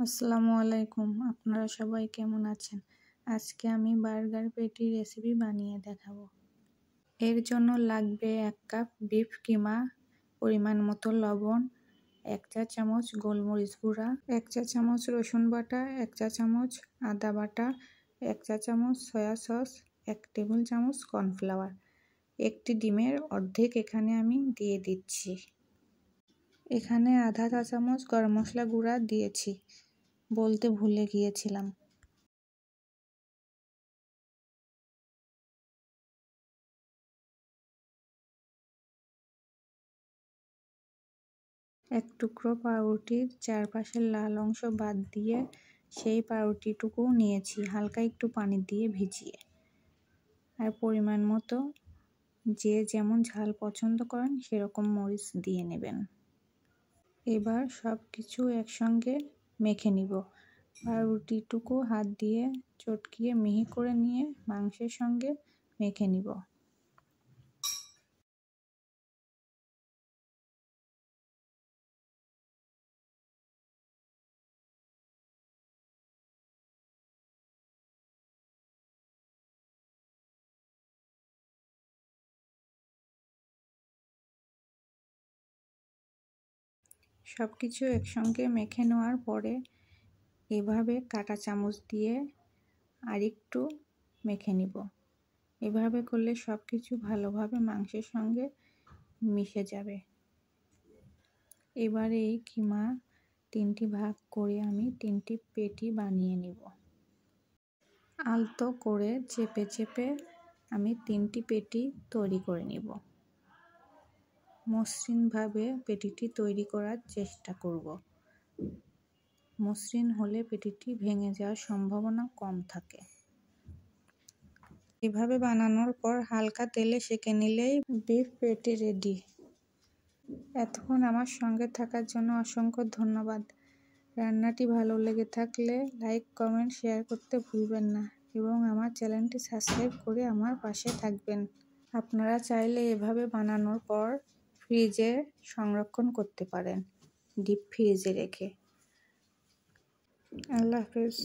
আসসালামু আলাইকুম। আপনারা সবাই কেমন আছেন? আজকে আমি বার্গার পেটি রেসিপি বানিয়ে দেখাবো। এর জন্য লাগবে 1 কাপ বিফ কিমা, পরিমাণ মতো লবণ, 1 চা চামচ গোলমরিচ গুঁড়া, 1 চা চামচ রসুন বাটা, 1 চা চামচ আদা বাটা, 1 চা চামচ সয়া সস, 1 টেবিল চামচ কর্নফ্লাওয়ার। একটি ডিমের অর্ধেক এখানে আমি দিয়ে দিচ্ছি। এখানে আধা চা চামচ গরম মশলা গুঁড়া দিয়েছি, বলতে ভুলে গিয়েছিলাম। এক টুকরো পাউরুটির চারপাশের লাল অংশ বাদ দিয়ে সেই পাউরুটিটুকু নিয়েছি হালকা একটু পানি দিয়ে ভিজিয়ে। আর পরিমাণ মতো যে যেমন ঝাল পছন্দ করেন সেরকম মরিচ দিয়ে নেবেন। এবার সব কিছু একসঙ্গে মেখে নিব। পাউরুটিটুকু হাত দিয়ে চটকিয়ে মিহি করে নিয়ে মাংসের সঙ্গে মেখে নিব। সব কিছু একসঙ্গে মেখে নেওয়ার পরে এভাবে কাঁটা চামচ দিয়ে আরেকটু মেখে নিব। এভাবে করলে সব কিছু ভালোভাবে মাংসের সঙ্গে মিশে যাবে। এবারে এই কিমা 3টি ভাগ করে আমি 3টি পেটি বানিয়ে নিব। আলতো করে চেপে চেপে আমি 3টি পেটি তৈরি করে নিব। মসৃণভাবে পেটিটি তৈরি করার চেষ্টা করব। মসৃণ হলে পেটিটি ভেঙে যাওয়ার সম্ভাবনা কম থাকে। এভাবে বানানোর পর হালকা তেলে সেঁকে নিলেই বিফ পেটি রেডি। এতক্ষণ আমার সঙ্গে থাকার জন্য অসংখ্য ধন্যবাদ। রান্নাটি ভালো লেগে থাকলে লাইক, কমেন্ট, শেয়ার করতে ভুলবেন না এবং আমার চ্যানেলটি সাবস্ক্রাইব করে আমার পাশে থাকবেন। আপনারা চাইলে এভাবে বানানোর পর ফ্রিজে সংরক্ষণ করতে পারেন, ডিপ ফ্রিজে রেখে। আল্লাহ হাফেজ।